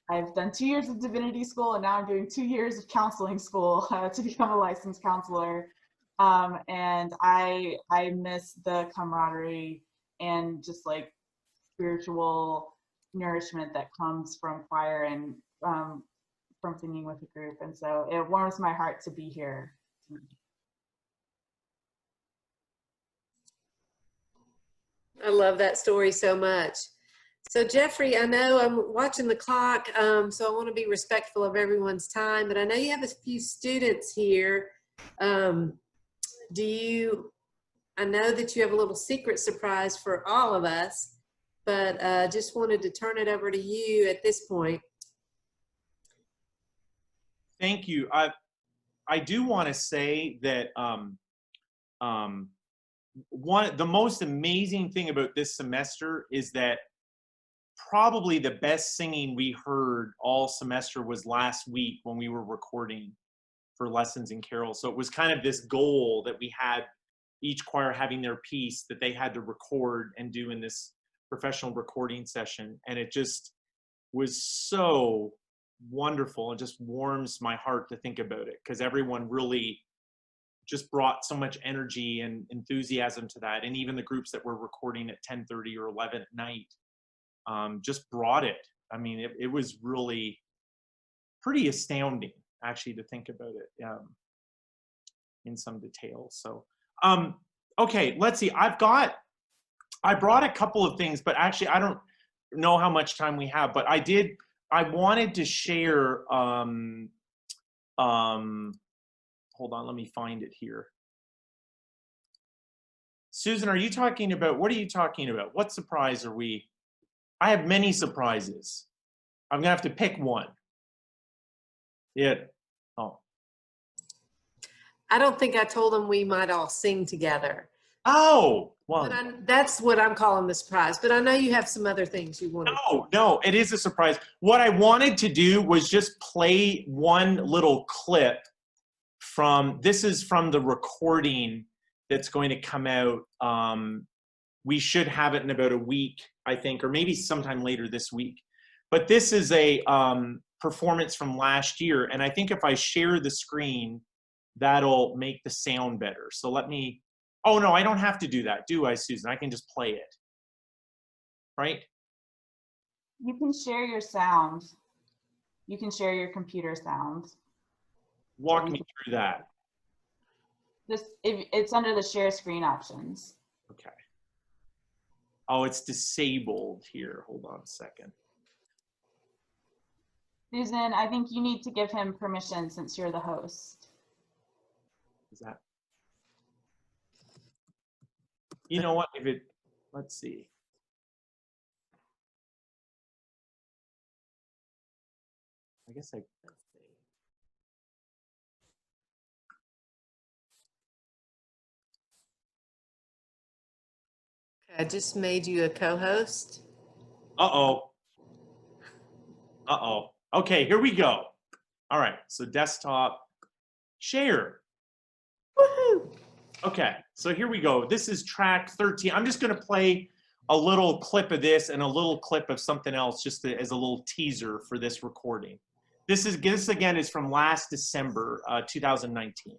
I've done 2 years of divinity school, and now I'm doing 2 years of counseling school to become a licensed counselor. And I miss the camaraderie and just like spiritual nourishment that comes from choir and from singing with a group. And so it warms my heart to be here. I love that story so much. So Geoffrey, I know I'm watching the clock, so I want to be respectful of everyone's time, but I know you have a few students here. I know that you have a little secret surprise for all of us, but just wanted to turn it over to you at this point. Thank you. I do want to say that the most amazing thing about this semester is that probably the best singing we heard all semester was last week when we were recording for lessons in carols. So it was kind of this goal that we had, each choir having their piece that they had to record and do in this professional recording session. And it just was so wonderful. It just warms my heart to think about it, because everyone really just brought so much energy and enthusiasm to that. And even the groups that were recording at 10:30 or 11 at night just brought it. I mean, it was really pretty astounding, actually, to think about it in some detail. So, okay, let's see. I brought a couple of things, but actually know how much time we have, but I wanted to share, hold on, let me find it here. Susan, what are you talking about? What surprise are we? I have many surprises. I'm gonna have to pick one. Yeah, oh. I don't think I told them we might all sing together. Oh, well. But that's what I'm calling the surprise. But I know you have some other things you wanted. No, it is a surprise. What I wanted to do was just play one little clip this is from the recording that's going to come out. We should have it in about a week, I think, or maybe sometime later this week. But this is a performance from last year. And I think if I share the screen, that'll make the sound better. So let me, oh no, I don't have to do that, do I, Susan? I can just play it, right? You can share your sound. You can share your computer sound. Walk me through that. It's under the share screen options. Okay. Oh, it's disabled here. Hold on a second. Susan, I think you need to give him permission since you're the host. Is that? You know what? Let's see. I guess okay, I just made you a co-host. Uh-oh. Okay, here we go. All right, so desktop, share. Woohoo! Okay, so here we go. This is track 13. I'm just gonna play a little clip of this and a little clip of something else just as a little teaser for this recording. This again is from last December, 2019.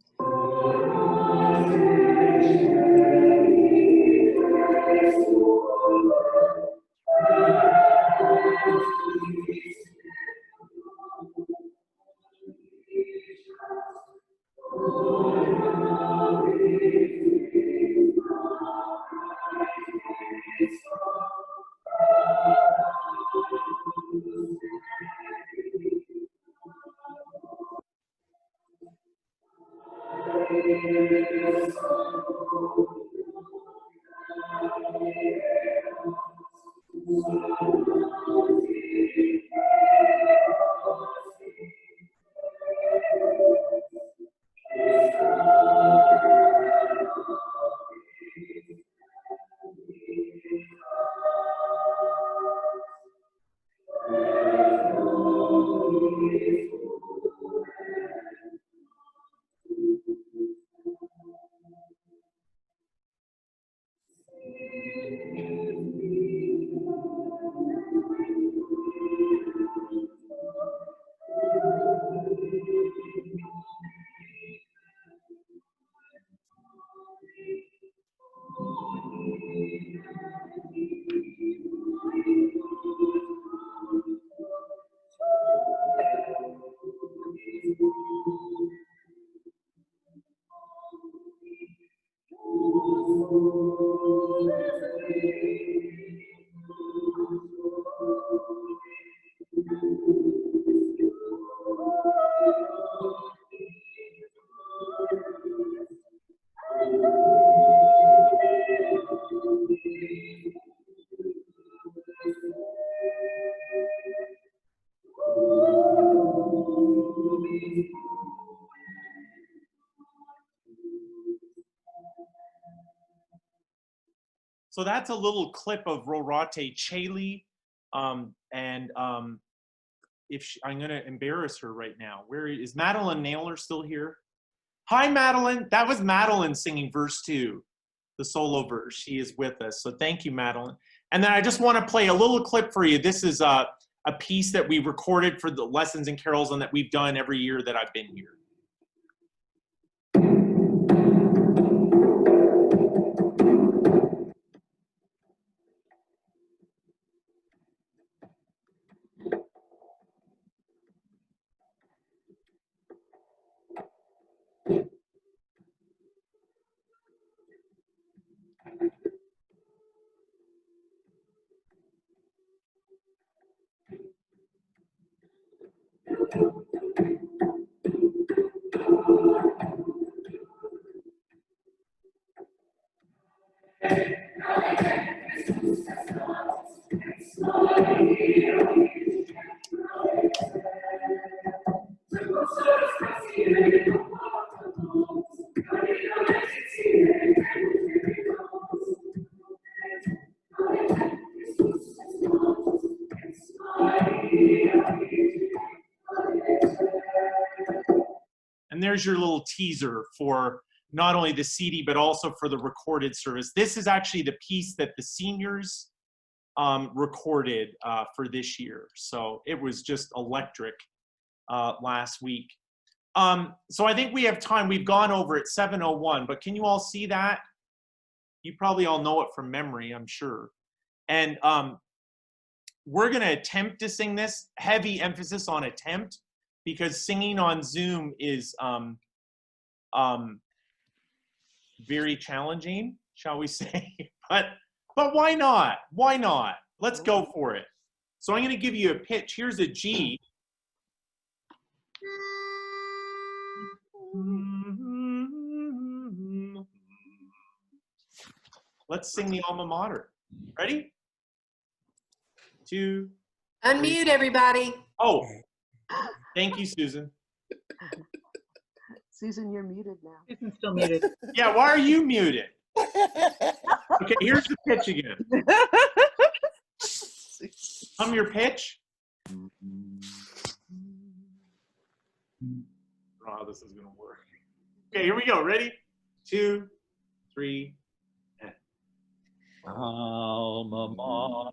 So that's a little clip of Rorate Chaley. I'm going to embarrass her right now. Where is Madeline Naylor still here? Hi, Madeline. That was Madeline singing verse 2, the solo verse. She is with us. So thank you, Madeline. And then I just want to play a little clip for you. This is a piece that we recorded for the Lessons and Carols and that we've done every year that I've been here. And there's your little teaser for not only the CD, but also for the recorded service. This is actually the piece that the seniors recorded for this year. So it was just electric last week. So I think we have time. We've gone over at 7:01, but can you all see that? You probably all know it from memory, I'm sure. And we're going to attempt to sing this, heavy emphasis on attempt, because singing on Zoom is very challenging, shall we say. But why not? Why not? Let's go for it. So I'm going to give you a pitch. Here's a G. Let's sing the Alma Mater. Ready? 2. Unmute everybody. Oh, thank you, Susan. Susan, you're muted now. Susan's still muted. Yeah, why are you muted? Okay, here's the pitch again. Hum your pitch. Oh, how this is gonna work. Okay, here we go. Ready? 2, 3. Alma Mater,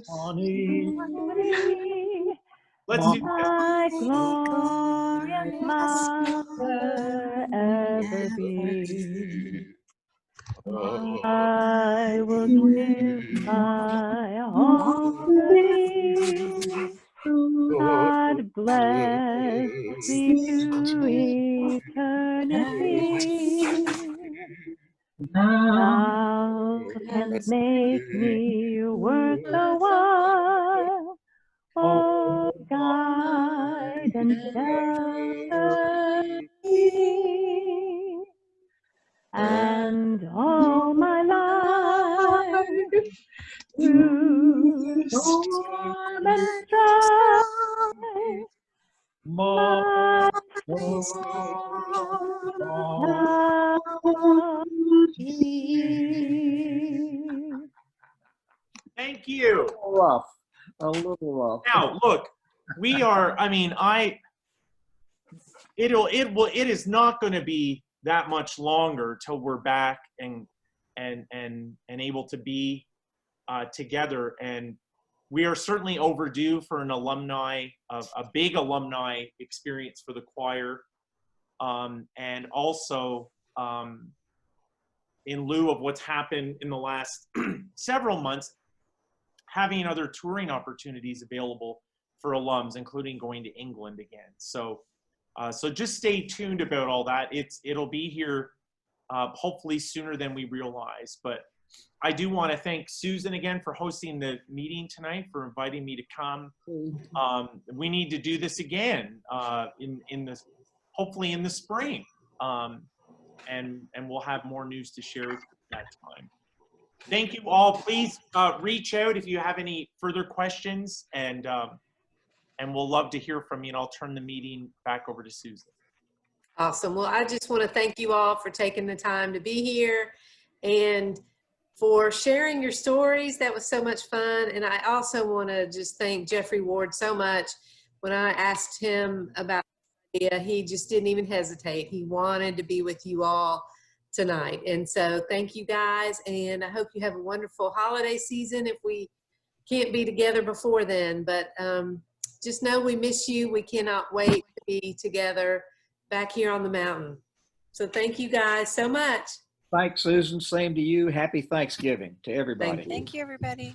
honey. Let's do My glorious mother ever be. I will give my offering. God bless thee to eternity. Thou canst make me worth the while. Oh, guide and shelter me, and all my life through storm and strife, my soul thou be. Thank you. A little rough. Now, look, we are, I mean, it is not going to be that much longer till we're back and able to be together. And we are certainly overdue for an alumni, a big alumni experience for the choir. And also, in lieu of what's happened in the last several months, having other touring opportunities available for alums, including going to England again. So, so just stay tuned about all that. It'll be here hopefully sooner than we realize. But I do want to thank Susan again for hosting the meeting tonight, for inviting me to come. We need to do this again hopefully in the spring, and we'll have more news to share at that time. Thank you all. Please reach out if you have any further questions, and we'll love to hear from you. And I'll turn the meeting back over to Susan. Awesome. Well, I just want to thank you all for taking the time to be here and for sharing your stories. That was so much fun. And I also want to just thank Geoffrey Ward so much. When I asked him about the idea, he just didn't even hesitate. He wanted to be with you all tonight. And so thank you guys, and I hope you have a wonderful holiday season if we can't be together before then. But just know we miss you. We cannot wait to be together back here on the mountain. So thank you guys so much. Thanks, Susan. Same to you. Happy Thanksgiving to everybody. Thank you, everybody.